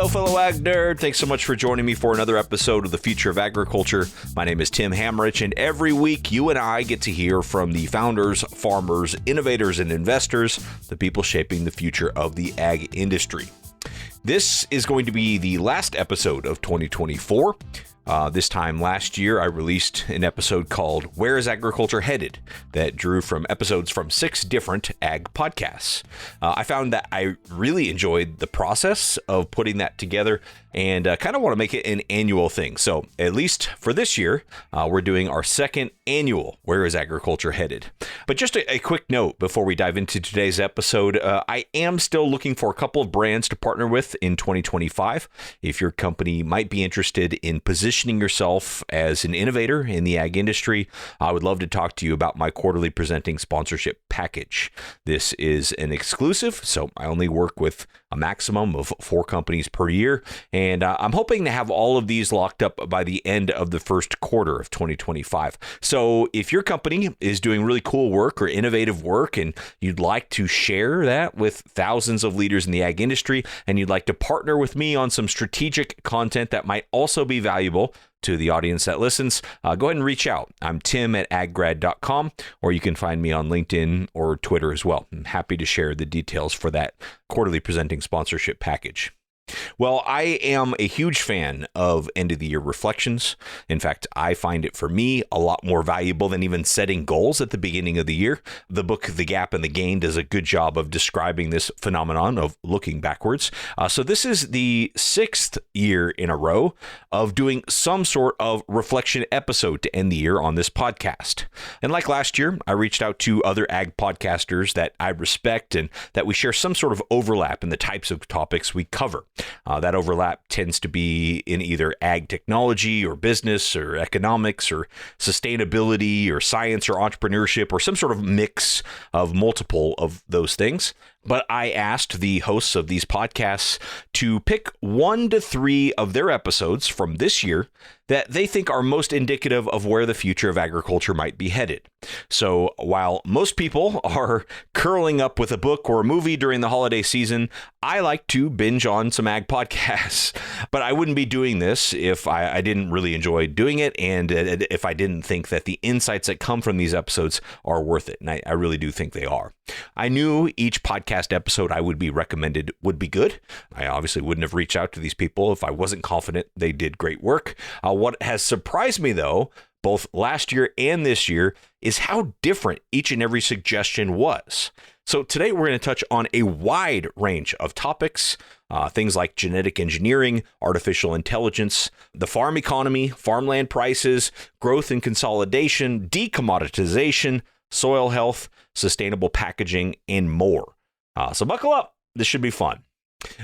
Hello, fellow ag nerd. Thanks so much for joining me for another episode of The Future of Agriculture. My name is Tim Hamrich, and every week you and I get to hear from the founders, farmers, innovators, and investors, the people shaping the future of the ag industry. This is going to be the last episode of 2024. This time last year, I released an episode called Where is Agriculture Headed? That drew from episodes from 6 different ag podcasts. I found that I really enjoyed the process of putting that together and kind of want to make it an annual thing. So at least for this year, we're doing our second annual Where is Agriculture Headed? But just a quick note before we dive into today's episode, I am still looking for a couple of brands to partner with in 2025. If your company might be interested in positioning yourself as an innovator in the ag industry, I would love to talk to you about my quarterly presenting sponsorship package. This is an exclusive, so I only work with a maximum of 4 companies per year, and I'm hoping to have all of these locked up by the end of the first quarter of 2025. So if your company is doing really cool work or innovative work and you'd like to share that with thousands of leaders in the ag industry, and you'd like to partner with me on some strategic content that might also be valuable to the audience that listens, go ahead and reach out. I'm tim@aggrad.com, or you can find me on LinkedIn or Twitter as well. I'm happy to share the details for that quarterly presenting sponsorship package. Well, I am a huge fan of end-of-the-year reflections. In fact, I find it, for me, a lot more valuable than even setting goals at the beginning of the year. The book, The Gap and the Gain, does a good job of describing this phenomenon of looking backwards. So this is the 6th year in a row of doing some sort of reflection episode to end the year on this podcast. And like last year, I reached out to other ag podcasters that I respect and that we share some sort of overlap in the types of topics we cover. That overlap tends to be in either ag technology or business or economics or sustainability or science or entrepreneurship or some sort of mix of multiple of those things. But I asked the hosts of these podcasts to pick 1 to 3 of their episodes from this year that they think are most indicative of where the future of agriculture might be headed. So while most people are curling up with a book or a movie during the holiday season, I like to binge on some ag podcasts. But I wouldn't be doing this if I didn't really enjoy doing it, and if I didn't think that the insights that come from these episodes are worth it. And I really do think they are. I knew each podcast episode I would be recommended would be good. I obviously wouldn't have reached out to these people if I wasn't confident they did great work. What has surprised me, though, both last year and this year, is how different each and every suggestion was. So today we're going to touch on a wide range of topics, things like genetic engineering, artificial intelligence, the farm economy, farmland prices, growth and consolidation, de-commoditization, soil health, sustainable packaging, and more. So buckle up. This should be fun.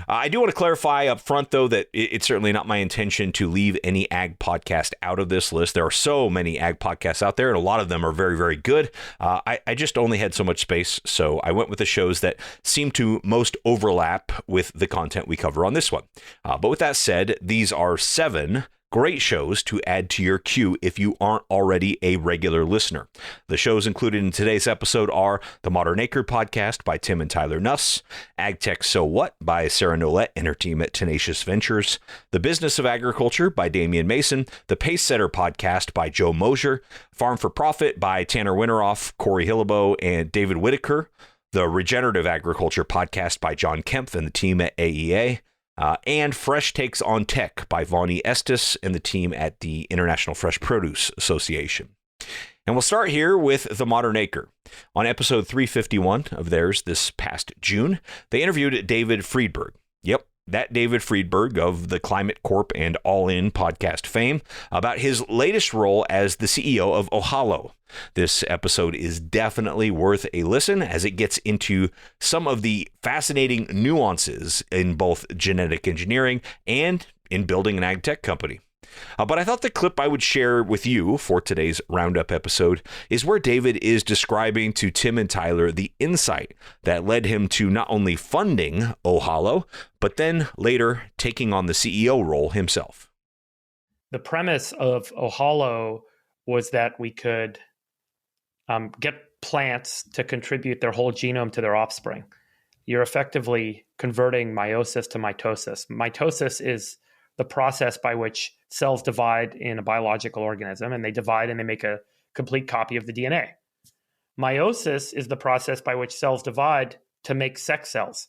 I do want to clarify up front, though, that it's certainly not my intention to leave any ag podcast out of this list. There are so many ag podcasts out there, and a lot of them are very, very good. I just only had so much space, so I went with the shows that seem to most overlap with the content we cover on this one. But with that said, these are 7 great shows to add to your queue if you aren't already a regular listener. The shows included in today's episode are The Modern Acre podcast by Tim and Tyler Nuss, AgTech So What by Sarah Nolette and her team at Tenacious Ventures, The Business of Agriculture by Damian Mason, The Pace Setter podcast by Joe Mosier, Farm for Profit by Tanner Winteroff, Corey Hillebo, and David Whitaker, The Regenerative Agriculture podcast by John Kempf and the team at AEA, and Fresh Takes on Tech by Vonnie Estes and the team at the International Fresh Produce Association. And we'll start here with The Modern Acre. On episode 351 of theirs this past June, they interviewed David Friedberg. Yep, that David Friedberg of the Climate Corp and All In podcast fame, about his latest role as the CEO of Ohalo. This episode is definitely worth a listen as it gets into some of the fascinating nuances in both genetic engineering and in building an ag tech company. But I thought the clip I would share with you for today's roundup episode is where David is describing to Tim and Tyler the insight that led him to not only funding Ohalo, but then later taking on the CEO role himself. The premise of Ohalo was that we could get plants to contribute their whole genome to their offspring. you're effectively converting meiosis to mitosis. Mitosis is the process by which cells divide in a biological organism, and they divide and they make a complete copy of the DNA. Meiosis is the process by which cells divide to make sex cells.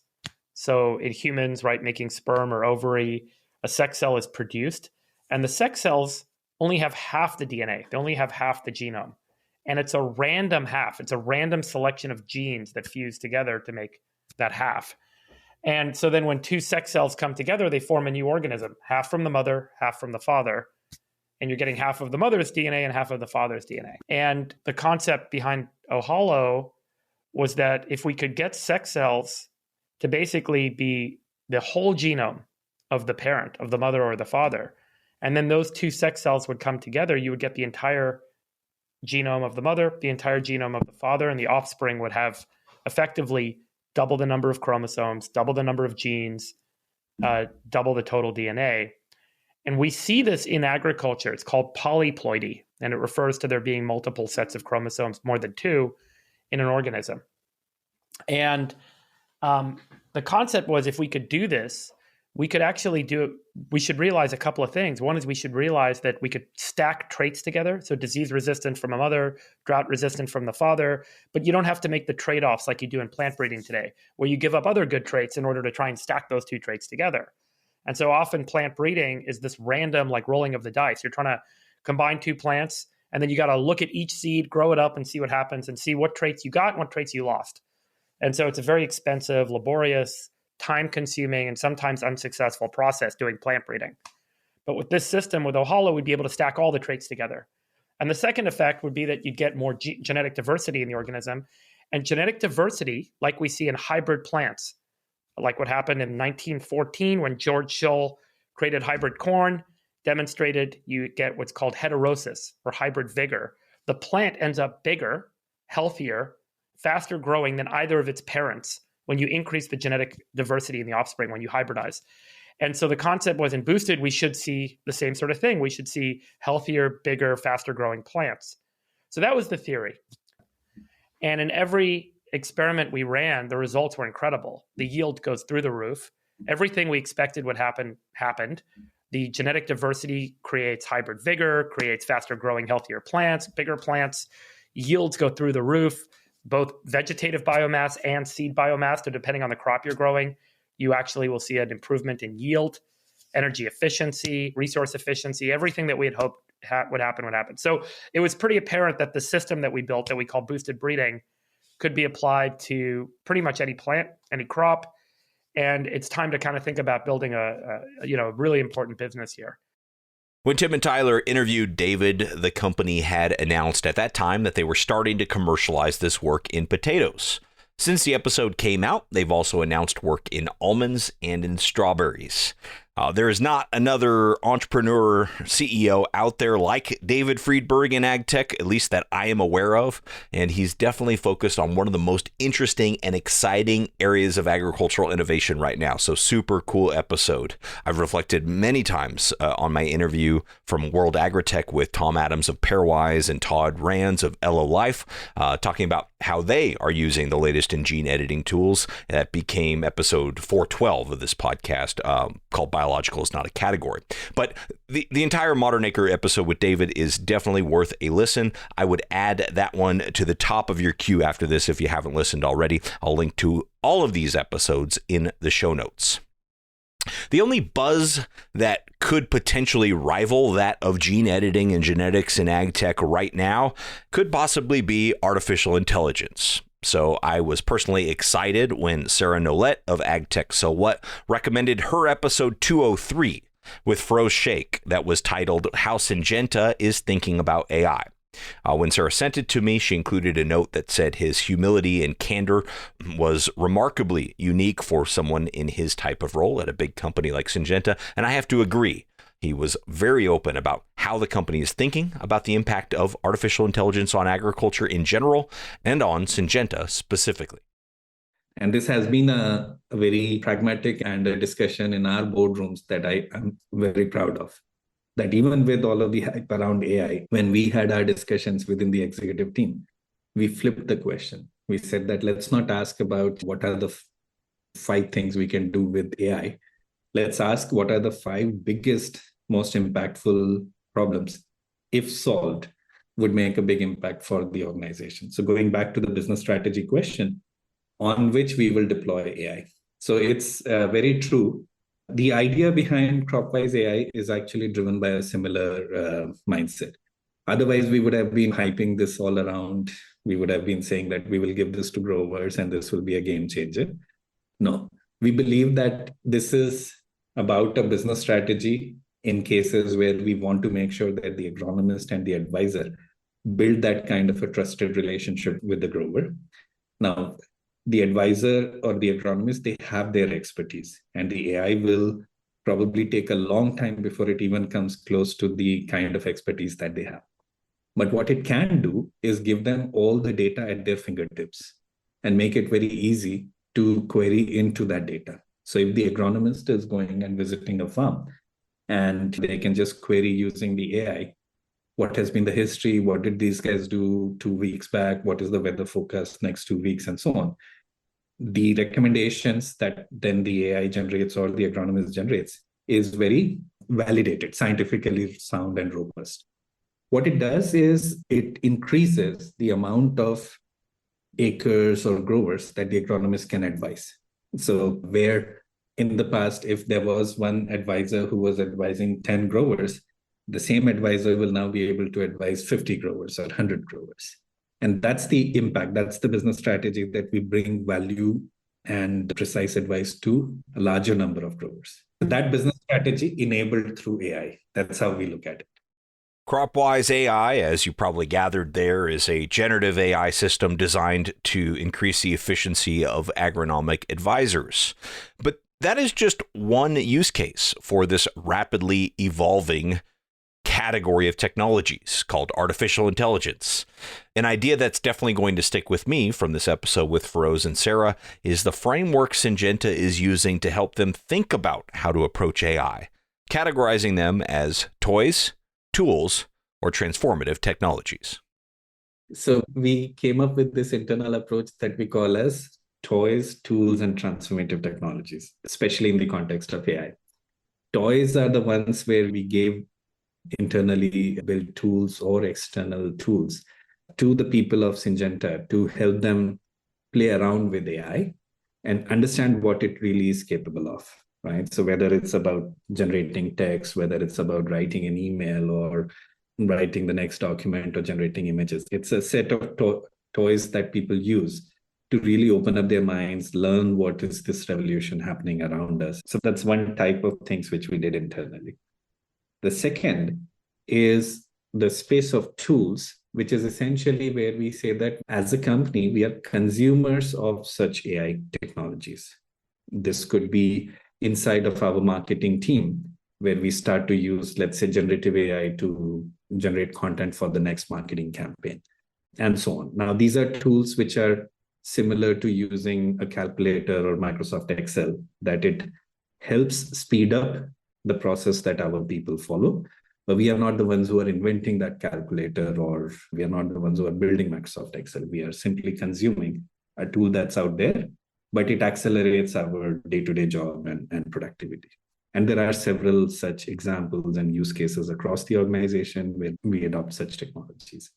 So in humans, right, making sperm or ovary, a sex cell is produced, and the sex cells only have half the DNA. They only have half the genome. And it's a random half. It's a random selection of genes that fuse together to make that half. And so then when two sex cells come together, they form a new organism, half from the mother, half from the father. And you're getting half of the mother's DNA and half of the father's DNA. And the concept behind Ohalo was that if we could get sex cells to basically be the whole genome of the parent, of the mother or the father, and then those two sex cells would come together, you would get the entire genome of the mother, the entire genome of the father, and the offspring would have effectively double the number of chromosomes, double the number of genes, double the total DNA. And we see this in agriculture. It's called polyploidy, and it refers to there being multiple sets of chromosomes, more than two, in an organism. And the concept was if we could do this, we could actually we should realize a couple of things. One is we should realize that we could stack traits together. So disease resistant from a mother, drought resistant from the father, but you don't have to make the trade-offs like you do in plant breeding today, where you give up other good traits in order to try and stack those two traits together. And so often plant breeding is this random like rolling of the dice. You're trying to combine two plants, and then you got to look at each seed, grow it up and see what happens and see what traits you got and what traits you lost. And so it's a very expensive, laborious, time-consuming, and sometimes unsuccessful process doing plant breeding. But with this system, with Ohalo, we'd be able to stack all the traits together. And the second effect would be that you'd get more genetic diversity in the organism. And genetic diversity, like we see in hybrid plants, like what happened in 1914 when George Shull created hybrid corn, demonstrated you get what's called heterosis or hybrid vigor. The plant ends up bigger, healthier, faster growing than either of its parents when you increase the genetic diversity in the offspring, when you hybridize. And so the concept was in boosted, we should see the same sort of thing. We should see healthier, bigger, faster growing plants. So that was the theory. And in every experiment we ran, the results were incredible. The yield goes through the roof. Everything we expected would happen happened. The genetic diversity creates hybrid vigor, creates faster growing, healthier plants, bigger plants. Yields go through the roof. Both vegetative biomass and seed biomass, so depending on the crop you're growing, you actually will see an improvement in yield, energy efficiency, resource efficiency, everything that we had hoped would happen. So it was pretty apparent that the system that we built that we call boosted breeding could be applied to pretty much any plant, any crop. And it's time to kind of think about building a really important business here. When Tim and Tyler interviewed David, the company had announced at that time that they were starting to commercialize this work in potatoes. Since the episode came out, they've also announced work in almonds and in strawberries. There is not another entrepreneur CEO out there like David Friedberg in ag tech, at least that I am aware of. And he's definitely focused on one of the most interesting and exciting areas of agricultural innovation right now. So super cool episode. I've reflected many times on my interview from World Agritech with Tom Adams of Pairwise and Todd Rands of LO Life, talking about how they are using the latest in gene editing tools. That became episode 412 of this podcast, called Biological is Not a Category. But the entire Modern Acre episode with David is definitely worth a listen. I would add that one to the top of your queue after this if you haven't listened already. I'll link to all of these episodes in the show notes. The only buzz that could potentially rival that of gene editing and genetics in ag tech right now could possibly be artificial intelligence. So I was personally excited when Sarah Nolette of AgTech So What recommended her episode 203 with Feroz Sheikh that was titled How Syngenta is Thinking About AI. When Sarah sent it to me, she included a note that said his humility and candor was remarkably unique for someone in his type of role at a big company like Syngenta, and I have to agree. He was very open about how the company is thinking about the impact of artificial intelligence on agriculture in general and on Syngenta specifically. And this has been a very pragmatic and a discussion in our boardrooms that I am very proud of. That even with all of the hype around AI, when we had our discussions within the executive team, we flipped the question. We said that let's not ask about what are the 5 things we can do with AI. Let's ask what are the 5 biggest, most impactful problems, if solved, would make a big impact for the organization. So going back to the business strategy question, on which we will deploy AI. So it's very true. The idea behind Cropwise AI is actually driven by a similar mindset. Otherwise, we would have been hyping this all around. We would have been saying that we will give this to growers and this will be a game changer. No, we believe that this is about a business strategy in cases where we want to make sure that the agronomist and the advisor build that kind of a trusted relationship with the grower. Now, the advisor or the agronomist, they have their expertise, and the AI will probably take a long time before it even comes close to the kind of expertise that they have. But what it can do is give them all the data at their fingertips and make it very easy to query into that data. So if the agronomist is going and visiting a farm and they can just query using the AI, what has been the history? What did these guys do 2 weeks back? What is the weather forecast next 2 weeks, and so on? The recommendations that then the AI generates or the agronomist generates is very validated, scientifically sound and robust. What it does is it increases the amount of acres or growers that the agronomist can advise. So where in the past, if there was one advisor who was advising 10 growers, the same advisor will now be able to advise 50 growers or 100 growers. And that's the impact. That's the business strategy, that we bring value and precise advice to a larger number of growers. That business strategy enabled through AI. That's how we look at it. Cropwise AI, as you probably gathered there, is a generative AI system designed to increase the efficiency of agronomic advisors. But that is just one use case for this rapidly evolving category of technologies called artificial intelligence. An idea that's definitely going to stick with me from this episode with Feroz and Sarah is the framework Syngenta is using to help them think about how to approach AI, categorizing them as toys, tools, or transformative technologies. So we came up with this internal approach that we call as toys, tools, and transformative technologies, especially in the context of AI. Toys are the ones where we gave internally built tools or external tools to the people of Syngenta to help them play around with AI and understand what it really is capable of, right? So whether it's about generating text, whether it's about writing an email or writing the next document or generating images, it's a set of toys that people use to really open up their minds, learn what is this revolution happening around us. So that's one type of things which we did internally. The second is the space of tools, which is essentially where we say that as a company, we are consumers of such AI technologies. This could be inside of our marketing team, where we start to use, let's say, generative AI to generate content for the next marketing campaign, and so on. Now, these are tools which are similar to using a calculator or Microsoft Excel, that it helps speed up the process that our people follow. But we are not the ones who are inventing that calculator, or we are not the ones who are building Microsoft Excel. We are simply consuming a tool that's out there, but it accelerates our day-to-day job and productivity. And there are several such examples and use cases across the organization where we adopt such technologies.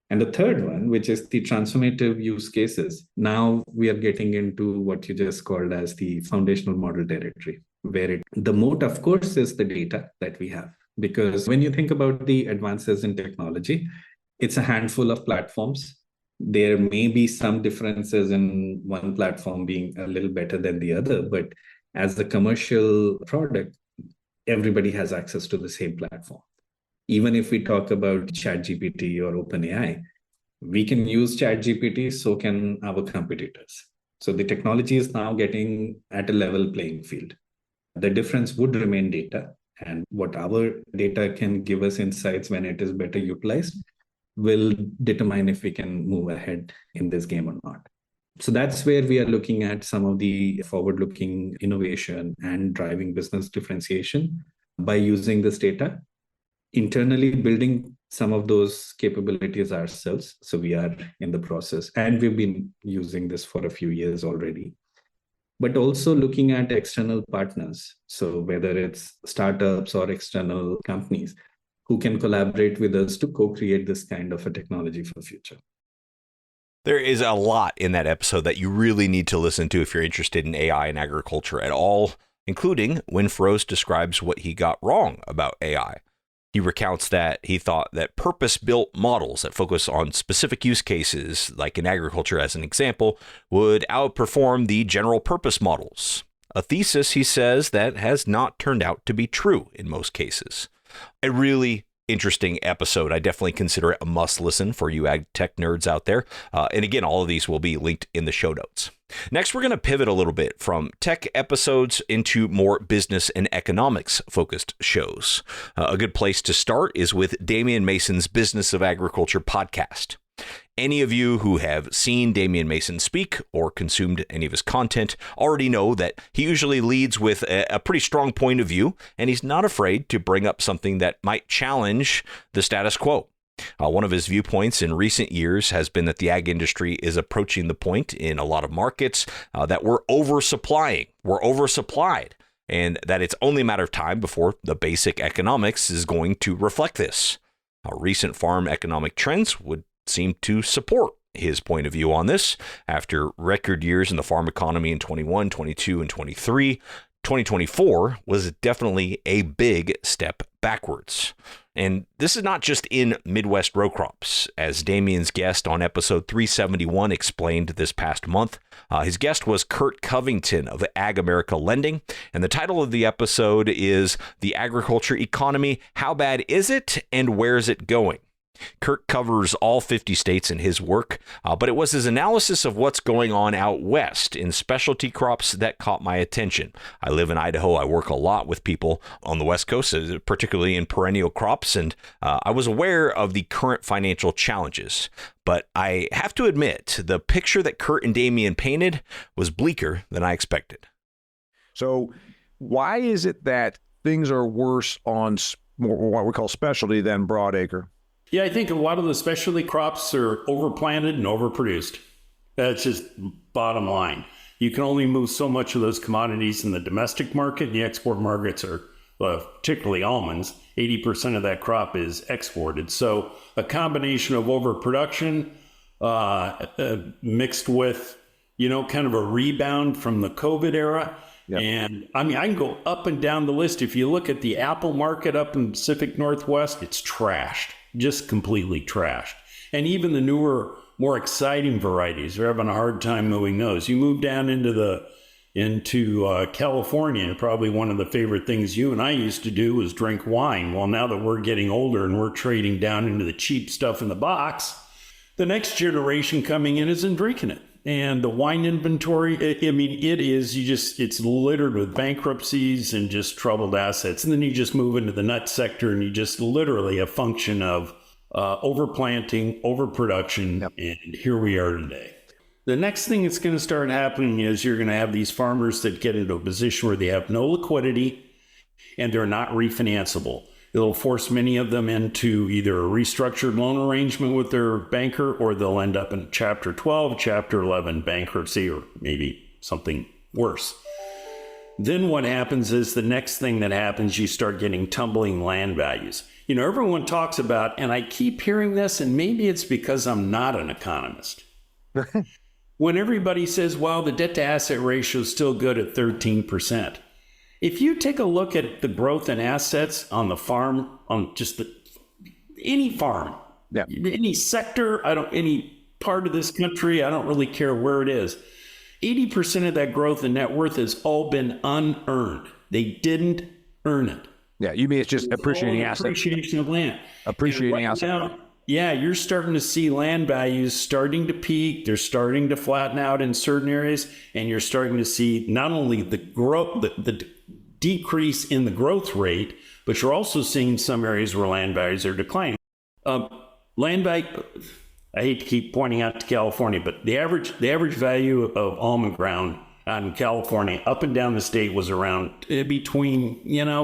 And the third one, which is the transformative use cases, now we are getting into what you just called as the foundational model territory, where the moat, of course, is the data that we have. Because when you think about the advances in technology, it's a handful of platforms. There may be some differences in one platform being a little better than the other, but as a commercial product, everybody has access to the same platform. Even if we talk about ChatGPT or OpenAI, we can use ChatGPT, so can our competitors. So the technology is now getting at a level playing field. The difference would remain data, and what our data can give us insights when it is better utilized will determine if we can move ahead in this game or not. So that's where we are looking at some of the forward-looking innovation and driving business differentiation by using this data. Internally building some of those capabilities ourselves. So we are in the process, and we've been using this for a few years already. but also looking at external partners. So whether it's startups or external companies who can collaborate with us to co-create this kind of a technology for the future. There is a lot in that episode that you really need to listen to if you're interested in AI and agriculture at all, including when Feroz describes what he got wrong about AI. He recounts that he thought that purpose-built models that focus on specific use cases, like in agriculture as an example, would outperform the general purpose models. A thesis, he says, that has not turned out to be true in most cases. A really interesting episode. I definitely consider it a must listen for you ag tech nerds out there. And again, all of these will be linked in the show notes. Next, we're going to pivot a little bit from tech episodes into more business and economics focused shows. A good place to start is with Damian Mason's Business of Agriculture podcast. Any of you who have seen Damian Mason speak or consumed any of his content already know that he usually leads with a pretty strong point of view, and he's not afraid to bring up something that might challenge the status quo. One of his viewpoints in recent years has been that the ag industry is approaching the point in a lot of markets that we're oversupplying. We're oversupplied, and that it's only a matter of time before the basic economics is going to reflect this. Recent farm economic trends would seem to support his point of view on this. After record years in the farm economy in 21, 22, and 23, 2024 was definitely a big step backwards. And this is not just in Midwest row crops. As Damian's guest on episode 371 explained this past month, his guest was Kurt Covington of Ag America Lending, and the title of the episode is The Agriculture Economy, How Bad Is It and Where Is It Going? Kurt covers all 50 states in his work, but it was his analysis of what's going on out west in specialty crops that caught my attention. I live in Idaho. I work a lot with people on the West Coast, particularly in perennial crops, and I was aware of the current financial challenges. But I have to admit, the picture that Kurt and Damian painted was bleaker than I expected. So why is it that things are worse on what we call specialty than broadacre? Yeah, I think a lot of the specialty crops are overplanted and overproduced. That's just bottom line. You can only move so much of those commodities in the domestic market. The export markets are, particularly almonds, 80% of that crop is exported. So a combination of overproduction mixed with, kind of a rebound from the COVID era. Yep. And I can go up and down the list. If you look at the apple market up in the Pacific Northwest, it's trashed. Just completely trashed. And even the newer, more exciting varieties are having a hard time moving those. You move down into California, and probably one of the favorite things you and I used to do was drink wine. Well, now that we're getting older and we're trading down into the cheap stuff in the box, the next generation coming in isn't drinking it. And the wine inventory, it's littered with bankruptcies and just troubled assets. And then you just move into the nut sector and you just literally a function of overplanting, overproduction, yep. And here we are today. The next thing that's going to start happening is you're going to have these farmers that get into a position where they have no liquidity and they're not refinanceable. It'll force many of them into either a restructured loan arrangement with their banker, or they'll end up in Chapter 12, Chapter 11 bankruptcy, or maybe something worse. Then what happens is the next thing that happens, you start getting tumbling land values. Everyone talks about, and I keep hearing this, and maybe it's because I'm not an economist. When everybody says, well, the debt to asset ratio is still good at 13%. If you take a look at the growth in assets on the farm, on just any farm, yeah. Any sector, any part of this country, I don't really care where it is. 80% of that growth in net worth has all been unearned. They didn't earn it. Yeah, you mean it's just appreciating assets. Appreciation of land. Appreciating assets. Now, yeah, you're starting to see land values starting to peak. They're starting to flatten out in certain areas, and you're starting to see not only the growth, the decrease in the growth rate, but you're also seeing some areas where land values are declining. Land value, I hate to keep pointing out to California, but the average value of almond ground in California, up and down the state was around between,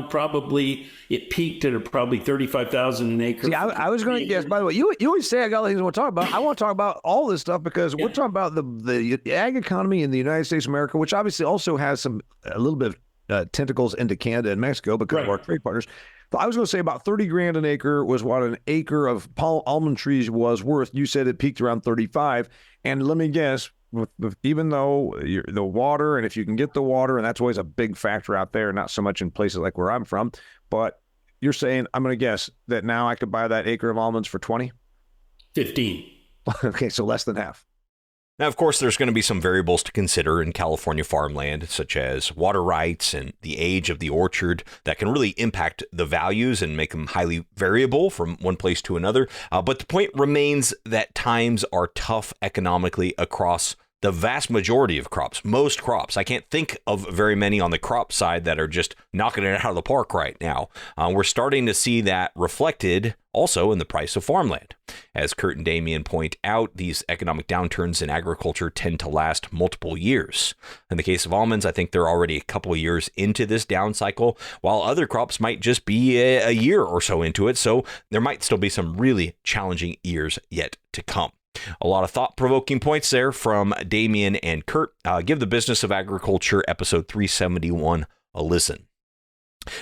probably it peaked at probably 35,000 an acre. See, I was going to guess, by the way, you always say I got things I want to talk about. I want to talk about all this stuff because we're talking about the ag economy in the United States of America, which obviously also has a little bit of tentacles into Canada and Mexico because of our trade partners. So I was going to say about 30 grand an acre was what an acre of almond trees was worth. You said it peaked around 35. And let me guess, even though the water, and if you can get the water, and that's always a big factor out there, not so much in places like where I'm from, but you're saying, I'm going to guess that now I could buy that acre of almonds for 20? 15. Okay, so less than half. Now, of course, there's going to be some variables to consider in California farmland, such as water rights and the age of the orchard that can really impact the values and make them highly variable from one place to another. But the point remains that times are tough economically across the vast majority of crops, most crops. I can't think of very many on the crop side that are just knocking it out of the park right now. We're starting to see that reflected also in the price of farmland. As Kurt and Damien point out, these economic downturns in agriculture tend to last multiple years. In the case of almonds, I think they're already a couple of years into this down cycle, while other crops might just be a year or so into it. So there might still be some really challenging years yet to come. A lot of thought-provoking points there from Damien and Kurt. Give the Business of Agriculture, episode 371, a listen.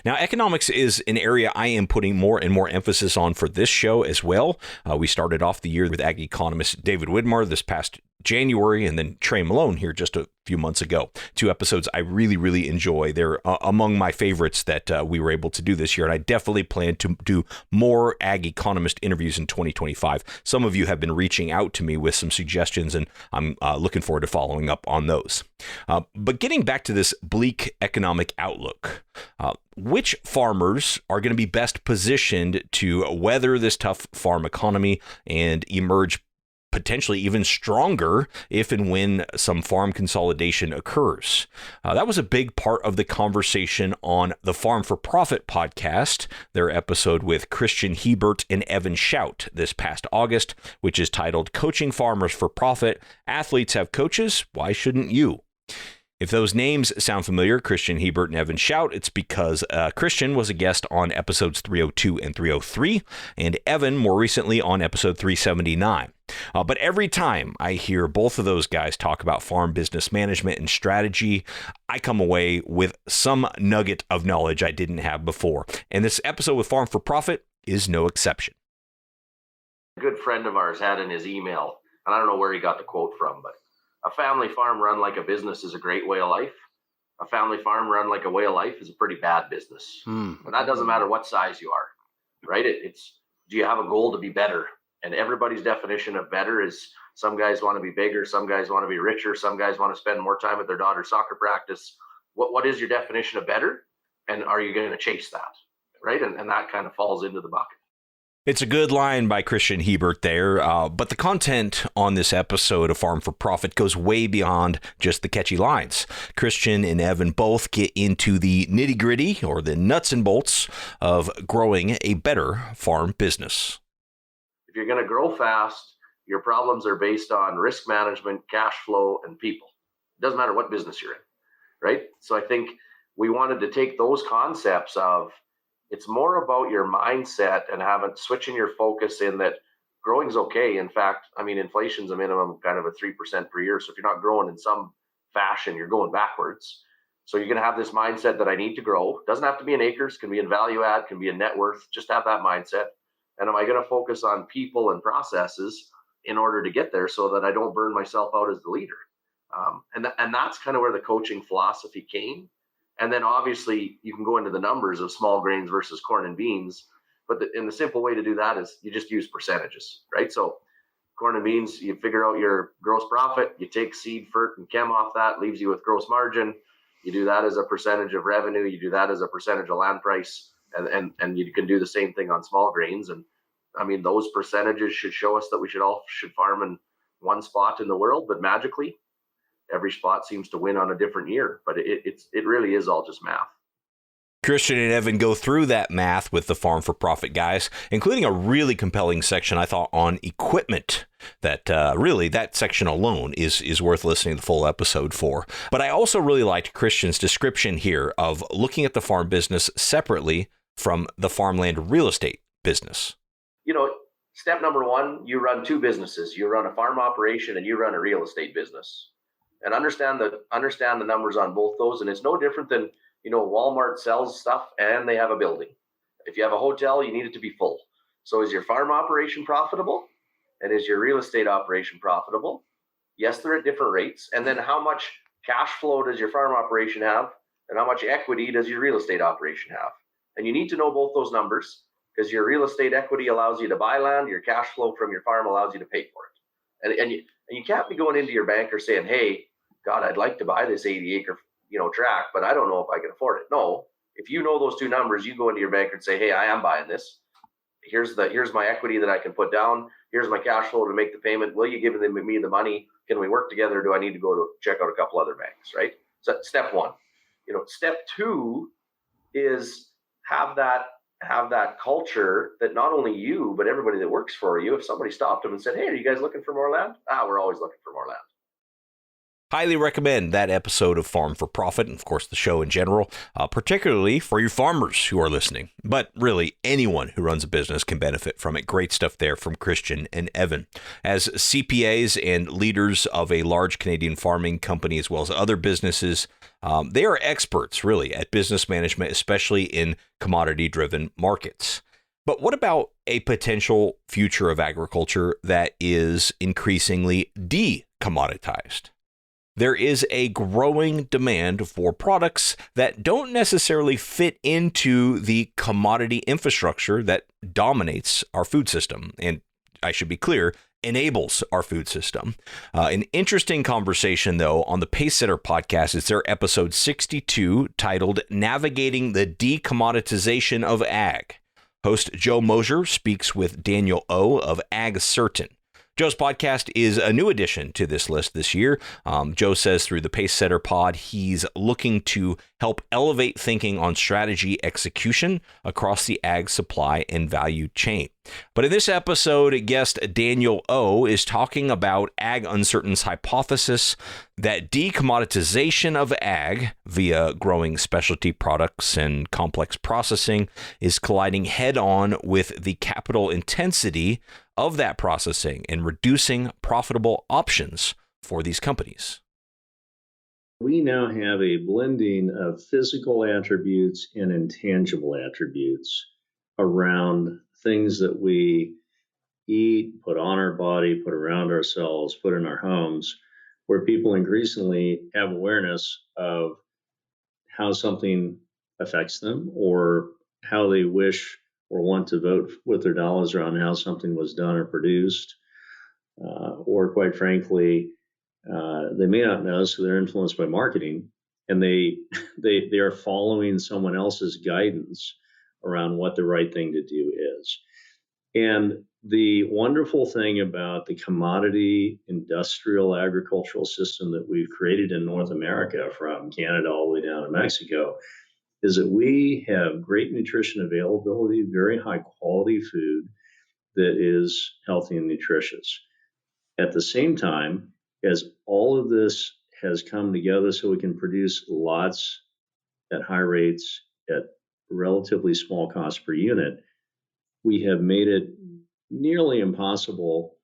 Now, economics is an area I am putting more and more emphasis on for this show as well. We started off the year with ag economist David Widmar this past January, and then Trey Malone here just a few months ago. 2 episodes I really, really enjoy. They're among my favorites that we were able to do this year, and I definitely plan to do more ag economist interviews in 2025. Some of you have been reaching out to me with some suggestions, and I'm looking forward to following up on those. But getting back to this bleak economic outlook, which farmers are going to be best positioned to weather this tough farm economy and emerge potentially even stronger if and when some farm consolidation occurs? That was a big part of the conversation on the Farm for Profit podcast, their episode with Christian Hebert and Evan Shout this past August, which is titled Coaching Farmers for Profit. Athletes have coaches. Why shouldn't you? If those names sound familiar, Christian Hebert and Evan Shout, it's because Christian was a guest on episodes 302 and 303, and Evan more recently on episode 379. But every time I hear both of those guys talk about farm business management and strategy, I come away with some nugget of knowledge I didn't have before. And this episode with Farm for Profit is no exception. A good friend of ours had in his email, and I don't know where he got the quote from, but a family farm run like a business is a great way of life. A family farm run like a way of life is a pretty bad business. And that doesn't matter what size you are, right? It's do you have a goal to be better? And everybody's definition of better is some guys want to be bigger, some guys want to be richer, some guys want to spend more time at their daughter's soccer practice. What is your definition of better? And are you going to chase that, right? And that kind of falls into the bucket. It's a good line by Christian Hebert there, but the content on this episode of Farm for Profit goes way beyond just the catchy lines. Christian and Evan both get into the nitty-gritty, or the nuts and bolts, of growing a better farm business. If you're going to grow fast, your problems are based on risk management, cash flow, and people. It doesn't matter what business you're in, right? So I think we wanted to take those concepts of it's more about your mindset and switching your focus in that growing is okay. In fact, I mean, inflation's a minimum kind of a 3% per year. So if you're not growing in some fashion, you're going backwards. So you're going to have this mindset that I need to grow. It doesn't have to be in acres, can be in value add, can be in net worth. Just have that mindset. And am I going to focus on people and processes in order to get there so that I don't burn myself out as the leader? And that's kind of where the coaching philosophy came. And then obviously you can go into the numbers of small grains versus corn and beans, but the simple way to do that is you just use percentages, right? So corn and beans, you figure out your gross profit, you take seed, fert, and chem off that, leaves you with gross margin. You do that as a percentage of revenue, you do that as a percentage of land price, and you can do the same thing on small grains. And I mean, those percentages should show us that we should farm in one spot in the world, but magically, every spot seems to win on a different year, but it really is all just math. Christian and Evan go through that math with the Farm for Profit guys, including a really compelling section, I thought, on equipment. That really, that section alone is worth listening to the full episode for. But I also really liked Christian's description here of looking at the farm business separately from the farmland real estate business. Step number one, you run two businesses. You run a farm operation and you run a real estate business. And understand the numbers on both those. And it's no different than, Walmart sells stuff and they have a building. If you have a hotel, you need it to be full. So is your farm operation profitable? And is your real estate operation profitable? Yes, they're at different rates. And then how much cash flow does your farm operation have? And how much equity does your real estate operation have? And you need to know both those numbers, because your real estate equity allows you to buy land, your cash flow from your farm allows you to pay for it. And you can't be going into your banker saying, hey, God, I'd like to buy this 80-acre tract, but I don't know if I can afford it. No, if you know those two numbers, you go into your banker and say, hey, I am buying this. Here's my equity that I can put down. Here's my cash flow to make the payment. Will you give me the money? Can we work together? Or do I need to go to check out a couple other banks, right? So step one. Step two is have that culture that not only you, but everybody that works for you, if somebody stopped them and said, hey, are you guys looking for more land? We're always looking for more land. Highly recommend that episode of Farm for Profit, and of course the show in general, particularly for you farmers who are listening. But really, anyone who runs a business can benefit from it. Great stuff there from Christian and Evan. As CPAs and leaders of a large Canadian farming company, as well as other businesses, they are experts, really, at business management, especially in commodity-driven markets. But what about a potential future of agriculture that is increasingly de-commoditized? There is a growing demand for products that don't necessarily fit into the commodity infrastructure that dominates our food system. And I should be clear, enables our food system. An interesting conversation, though, on the Pacesetter podcast is their episode 62 titled Navigating the De-commoditization of Ag. Host Joe Mosier speaks with Daniel O of Ag Certain. Joe's podcast is a new addition to this list this year. Joe says through the Pacesetter pod, he's looking to help elevate thinking on strategy execution across the ag supply and value chain. But in this episode, guest Daniel O is talking about Ag Uncertain's hypothesis that de-commoditization of ag via growing specialty products and complex processing is colliding head-on with the capital intensity of that processing and reducing profitable options for these companies. We now have a blending of physical attributes and intangible attributes around things that we eat, put on our body, put around ourselves, put in our homes, where people increasingly have awareness of how something affects them or how they wish or want to vote with their dollars around how something was done or produced, or quite frankly, they may not know, so they're influenced by marketing, and they are following someone else's guidance around what the right thing to do is. And the wonderful thing about the commodity industrial agricultural system that we've created in North America, from Canada all the way down to Mexico, is that we have great nutrition availability, very high quality food that is healthy and nutritious. At the same time, as all of this has come together so we can produce lots at high rates at relatively small cost per unit, we have made it nearly impossible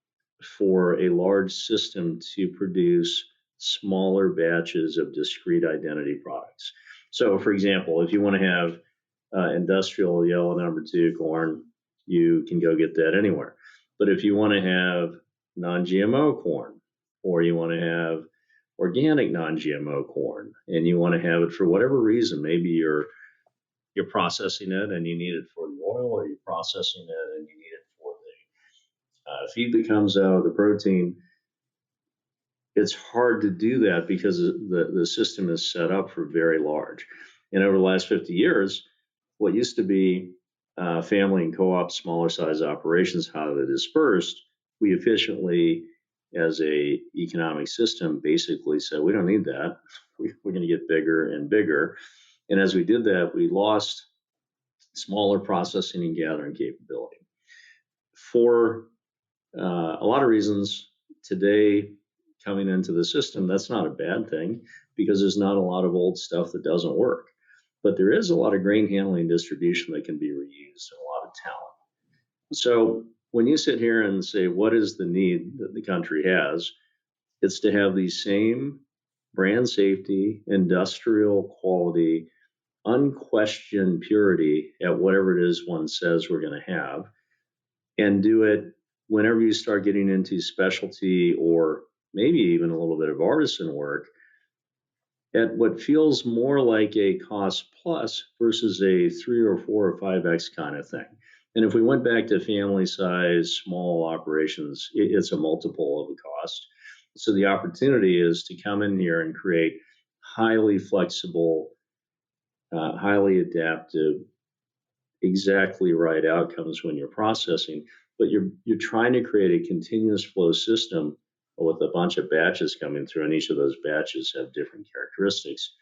for a large system to produce smaller batches of discrete identity products. So, for example, if you want to have industrial yellow number 2 corn, you can go get that anywhere. But if you want to have non-GMO corn, or you want to have organic non-GMO corn, and you want to have it for whatever reason, maybe you're processing it and you need it for the oil, or you're processing it and you need it for the feed that comes out, the protein. It's hard to do that because the system is set up for very large. And over the last 50 years, what used to be family and co-op, smaller size operations, how they're dispersed, we efficiently, as a economic system, basically said, we don't need that. We're going to get bigger and bigger. And as we did that, we lost smaller processing and gathering capability. For a lot of reasons today, coming into the system, that's not a bad thing because there's not a lot of old stuff that doesn't work. But there is a lot of grain handling distribution that can be reused and a lot of talent. So when you sit here and say, what is the need that the country has? It's to have the same brand safety, industrial quality, unquestioned purity at whatever it is one says we're going to have, and do it whenever you start getting into specialty or maybe even a little bit of artisan work at what feels more like a cost plus versus a 3 or 4 or 5x kind of thing. And if we went back to family size, small operations, it's a multiple of the cost. So the opportunity is to come in here and create highly flexible, highly adaptive, exactly right outcomes when you're processing, but you're trying to create a continuous flow system with a bunch of batches coming through, and each of those batches have different characteristics.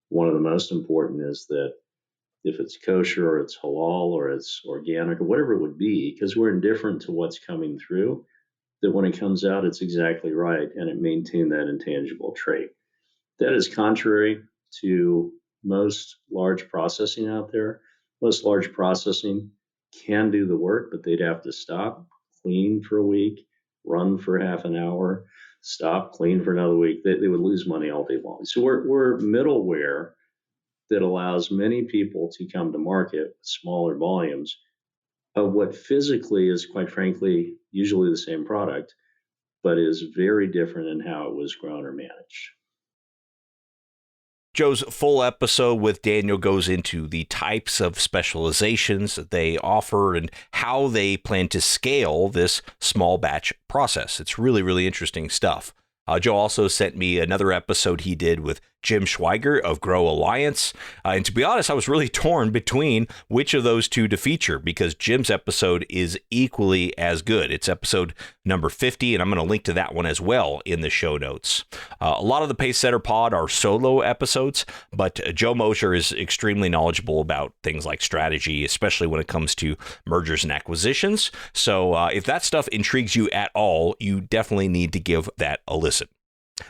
One of the most important is that if it's kosher or it's halal or it's organic or whatever it would be, because we're indifferent to what's coming through, that when it comes out, it's exactly right and it maintained that intangible trait. That is contrary to most large processing out there. Most large processing can do the work, but they'd have to stop, clean for a week, run for half an hour, stop, clean for another week. They would lose money all day long. So we're middleware that allows many people to come to market with smaller volumes of what physically is, quite frankly, usually the same product, but is very different in how it was grown or managed. Joe's full episode with Daniel goes into the types of specializations that they offer and how they plan to scale this small batch process. It's really, really interesting stuff. Joe also sent me another episode he did with Jim Schweiger of Grow Alliance. And to be honest, I was really torn between which of those two to feature because Jim's episode is equally as good. It's episode number 50, and I'm going to link to that one as well in the show notes. A lot of the Pace Setter Pod are solo episodes, but Joe Mosher is extremely knowledgeable about things like strategy, especially when it comes to mergers and acquisitions. So if that stuff intrigues you at all, you definitely need to give that a listen.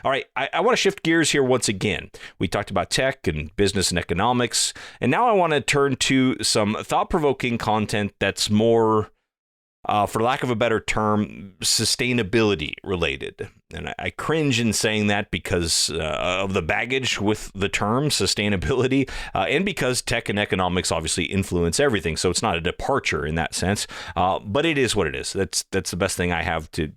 All right, I want to shift gears here once again. We talked about tech and business and economics, and now I want to turn to some thought-provoking content that's more, for lack of a better term, sustainability related. And I cringe in saying that because of the baggage with the term sustainability and because tech and economics obviously influence everything. So it's not a departure in that sense, but it is what it is. That's the best thing I have to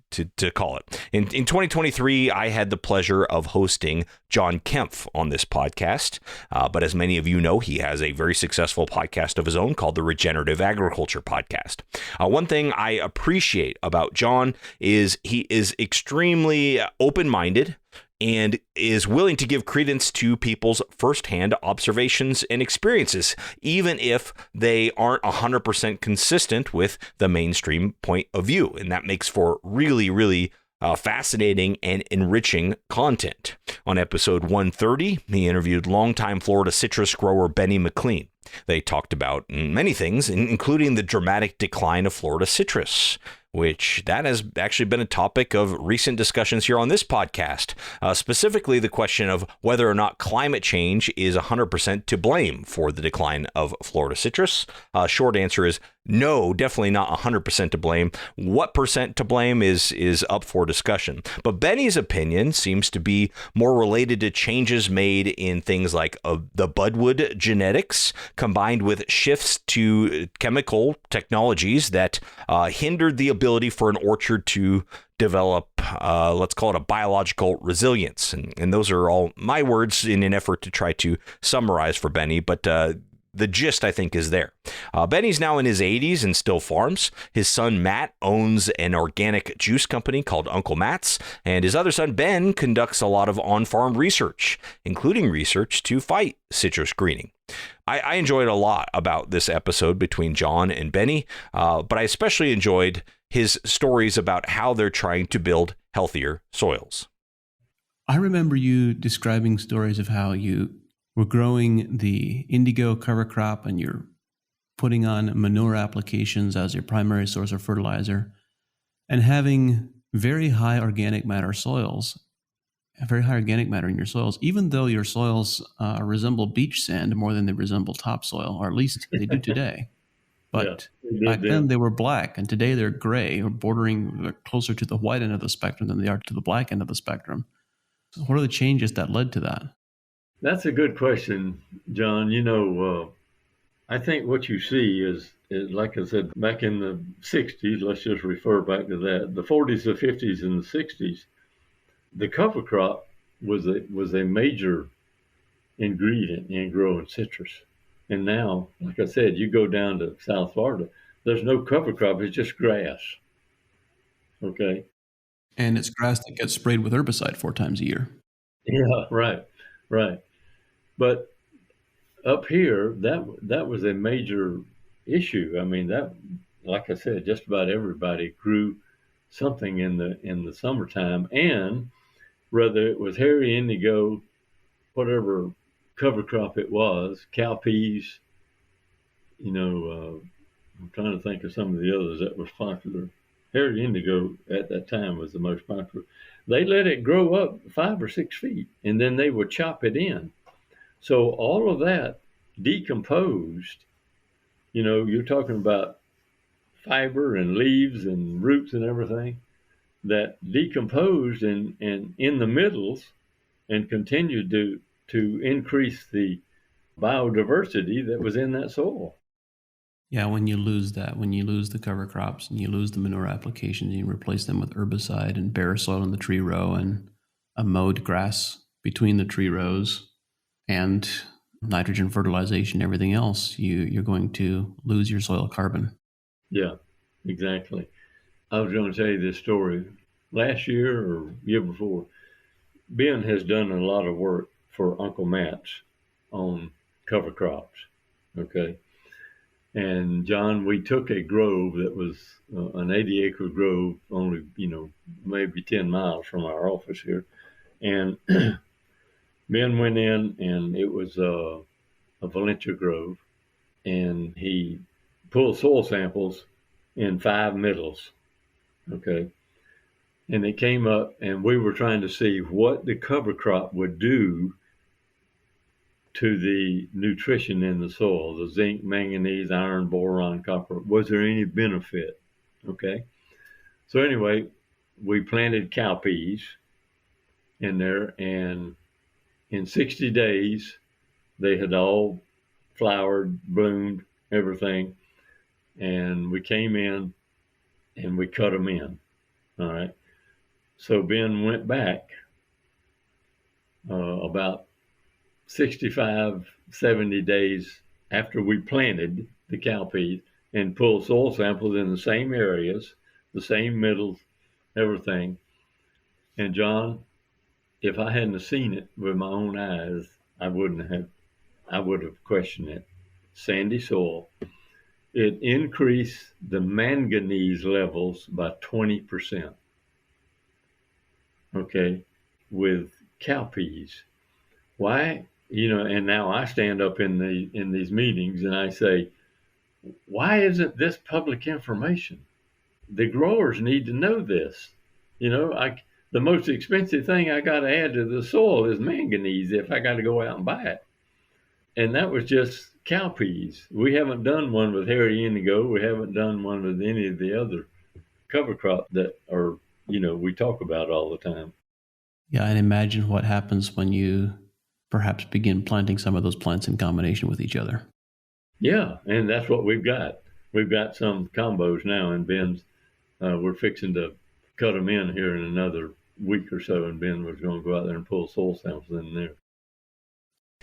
call it. In 2023, I had the pleasure of hosting John Kempf on this podcast. But as many of you know, he has a very successful podcast of his own called the Regenerative Agriculture Podcast. One thing I appreciate about John is he is extremely open-minded and is willing to give credence to people's firsthand observations and experiences, even if they aren't 100% consistent with the mainstream point of view. And that makes for really, really fascinating and enriching content. On episode 130, he interviewed longtime Florida citrus grower Benny McLean. They talked about many things, including the dramatic decline of Florida citrus, which that has actually been a topic of recent discussions here on this podcast, specifically the question of whether or not climate change is 100% to blame for the decline of Florida citrus. Short answer is no, definitely not 100% to blame. What percent to blame is up for discussion. But Benny's opinion seems to be more related to changes made in things like the budwood genetics, combined with shifts to chemical technologies that hindered the ability for an orchard to develop, let's call it a biological resilience. And those are all my words in an effort to try to summarize for Benny, but the gist, I think, is there. Benny's now in his 80s and still farms. His son, Matt, owns an organic juice company called Uncle Matt's, and his other son, Ben, conducts a lot of on-farm research, including research to fight citrus greening. I enjoyed a lot about this episode between John and Benny, but I especially enjoyed his stories about how they're trying to build healthier soils. I remember you describing stories of how you were growing the indigo cover crop and you're putting on manure applications as your primary source of fertilizer, and having very high organic matter soils, very high organic matter in your soils, even though your soils resemble beach sand more than they resemble topsoil, or at least they do today. But back then they were black, and today they're gray, or bordering closer to the white end of the spectrum than they are to the black end of the spectrum. So what are the changes that led to that? That's a good question, John. I think what you see is like I said, back in the 60s, let's just refer back to that, the 40s, the 50s, and the 60s, the cover crop was a major ingredient in growing citrus. And now, like I said, you go down to South Florida, there's no cover crop, it's just grass. Okay. And it's grass that gets sprayed with herbicide 4 times a year. Yeah, right. But up here, that was a major issue. I mean, that, like I said, just about everybody grew something in the summertime, and whether it was hairy indigo, whatever cover crop it was, cowpeas, I'm trying to think of some of the others that was popular. Hairy indigo at that time was the most popular. They let it grow up 5 or 6 feet, and then they would chop it in. So all of that decomposed. You're talking about fiber and leaves and roots and everything that decomposed and in the middles and continued to increase the biodiversity that was in that soil. Yeah, when you lose the cover crops and you lose the manure applications, and you replace them with herbicide and bare soil in the tree row and a mowed grass between the tree rows and nitrogen fertilization, everything else, you're going to lose your soil carbon. Yeah, exactly. I was going to tell you this story. Last year or year before, Ben has done a lot of work for Uncle Matt's on cover crops. Okay. And John, we took a grove that was an 80-acre grove, only, maybe 10 miles from our office here. And Ben went in, and it was a Valencia grove, and he pulled soil samples in 5 middles. Okay. And it came up, and we were trying to see what the cover crop would do to the nutrition in the soil, the zinc, manganese, iron, boron, copper. Was there any benefit? Okay. So anyway, we planted cowpeas in there, and in 60 days, they had all flowered, bloomed, everything. And we came in and we cut them in. All right. So Ben went back about 65, 70 days after we planted the cowpeas and pulled soil samples in the same areas, the same middles, everything. And John, if I hadn't seen it with my own eyes, I would have questioned it. Sandy soil. It increased the manganese levels by 20%. Okay, with cowpeas. Why? And now I stand up in these meetings and I say, why isn't this public information? The growers need to know this. The most expensive thing I got to add to the soil is manganese if I got to go out and buy it. And that was just cowpeas. We haven't done one with hairy indigo. We haven't done one with any of the other cover crop that are, we talk about all the time. Yeah, and imagine what happens when you perhaps begin planting some of those plants in combination with each other. Yeah, and that's what we've got. We've got some combos now, and Ben's, we're fixing to cut them in here in another week or so, and Ben was going to go out there and pull soil samples in there.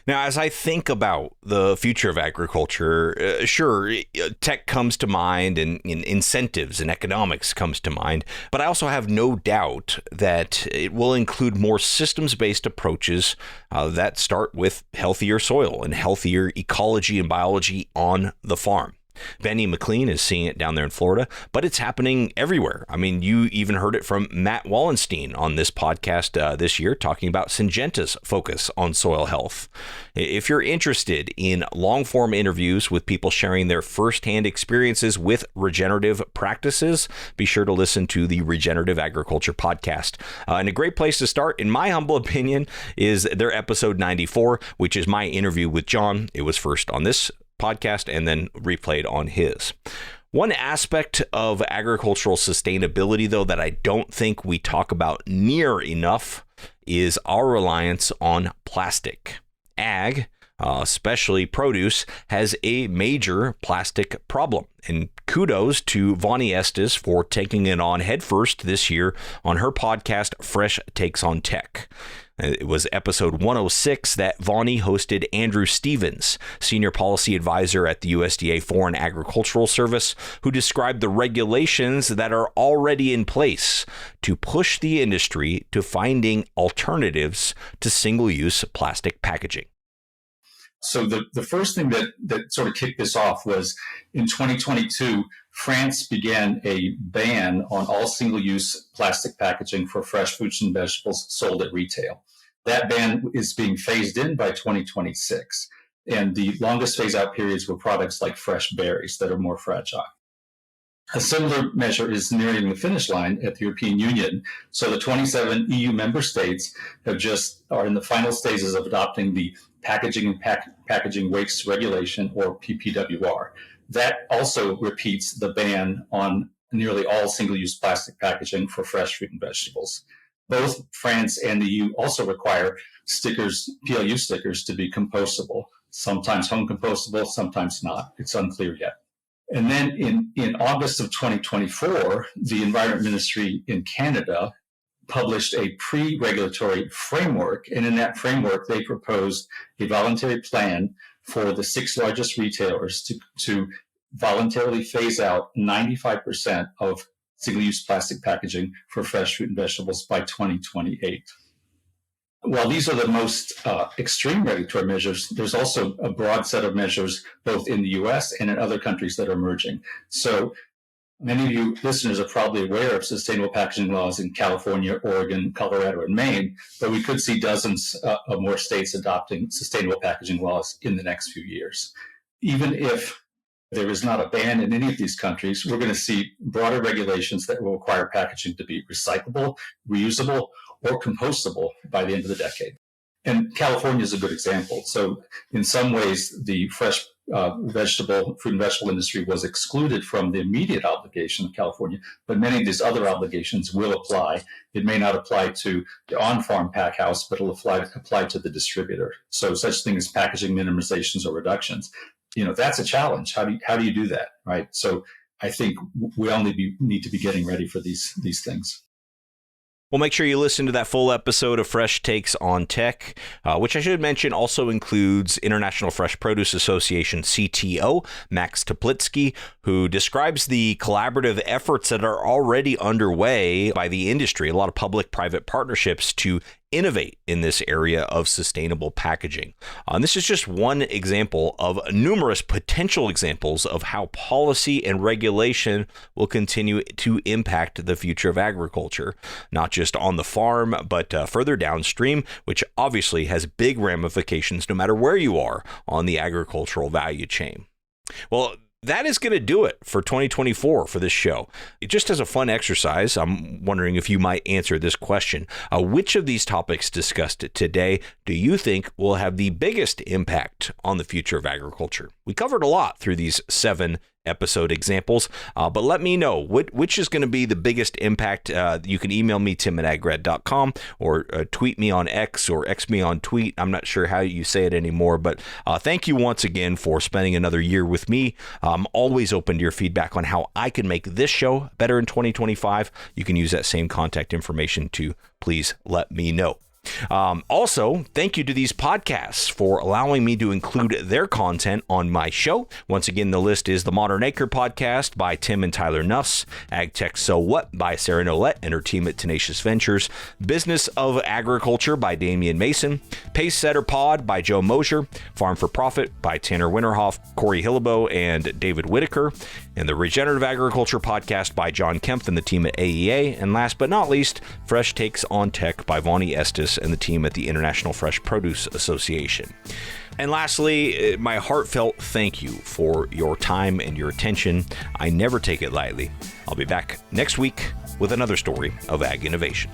Now, as I think about the future of agriculture, sure, tech comes to mind and incentives and economics comes to mind, but I also have no doubt that it will include more systems-based approaches that start with healthier soil and healthier ecology and biology on the farm. Benny McLean is seeing it down there in Florida, but it's happening everywhere. I mean, you even heard it from Matt Wallenstein on this podcast this year, talking about Syngenta's focus on soil health. If you're interested in long-form interviews with people sharing their firsthand experiences with regenerative practices, be sure to listen to the Regenerative Agriculture podcast. And a great place to start, in my humble opinion, is their episode 94, which is my interview with John. It was first on this podcast and then replayed on his. One aspect of agricultural sustainability, though, that I don't think we talk about near enough is our reliance on plastic. Ag, especially produce, has a major plastic problem. And kudos to Vonnie Estes for taking it on headfirst this year on her podcast, Fresh Takes on Tech. It was episode 106 that Vonnie hosted Andrew Stevens, senior policy advisor at the USDA Foreign Agricultural Service, who described the regulations that are already in place to push the industry to finding alternatives to single-use plastic packaging. So the first thing that sort of kicked this off was in 2022, France began a ban on all single-use plastic packaging for fresh fruits and vegetables sold at retail. That ban is being phased in by 2026. And the longest phase-out periods were products like fresh berries that are more fragile. A similar measure is nearing the finish line at the European Union. So the 27 EU member states are in the final stages of adopting the Packaging and Packaging Waste Regulation, or PPWR. That also repeats the ban on nearly all single-use plastic packaging for fresh fruit and vegetables. Both France and the EU also require stickers, PLU stickers, to be compostable, sometimes home compostable, sometimes not. It's unclear yet. And then in August of 2024, the Environment Ministry in Canada published a pre-regulatory framework. And in that framework, they proposed a voluntary plan for the 6 largest retailers to voluntarily phase out 95% of single-use plastic packaging for fresh fruit and vegetables by 2028. While these are the most extreme regulatory measures, there's also a broad set of measures both in the US and in other countries that are emerging. So many of you listeners are probably aware of sustainable packaging laws in California, Oregon, Colorado, and Maine, but we could see dozens of more states adopting sustainable packaging laws in the next few years. Even if there is not a ban in any of these countries, we're going to see broader regulations that will require packaging to be recyclable, reusable, or compostable by the end of the decade. And California is a good example. So in some ways, the fresh fruit and vegetable industry was excluded from the immediate obligation of California, but many of these other obligations will apply. It may not apply to the on-farm pack house, but it'll apply to the distributor. So such things as packaging minimizations or reductions. That's a challenge. How do you do that, right? So I think we all need to be getting ready for these things. Well, make sure you listen to that full episode of Fresh Takes on Tech, which I should mention also includes International Fresh Produce Association CTO Max Toplitsky, who describes the collaborative efforts that are already underway by the industry, a lot of public-private partnerships to innovate in this area of sustainable packaging. And this is just one example of numerous potential examples of how policy and regulation will continue to impact the future of agriculture, not just on the farm, but further downstream, which obviously has big ramifications no matter where you are on the agricultural value chain. Well, that is going to do it for 2024 for this show. Just as a fun exercise, I'm wondering if you might answer this question. Which of these topics discussed today do you think will have the biggest impact on the future of agriculture? We covered a lot through these 7 episode examples, but let me know which is going to be the biggest impact. You can email me, tim@agrad.com, or tweet me on X, or X me on tweet. I'm not sure how you say it anymore, but thank you once again for spending another year with me. I'm always open to your feedback on how I can make this show better in 2025. You can use that same contact information to please let me know. Also, thank you to these podcasts for allowing me to include their content on my show. Once again, the list is the Modern Acre podcast by Tim and Tyler Nuss, AgTech So What by Sarah Nolette and her team at Tenacious Ventures, Business of Agriculture by Damian Mason, Pace Setter Pod by Joe Mosher, Farm for Profit by Tanner Winterhoff, Corey Hillebo, and David Whitaker, and the Regenerative Agriculture podcast by John Kempf and the team at AEA, and last but not least, Fresh Takes on Tech by Vonnie Estes and the team at the International Fresh Produce Association. And lastly, my heartfelt thank you for your time and your attention. I never take it lightly. I'll be back next week with another story of ag innovation.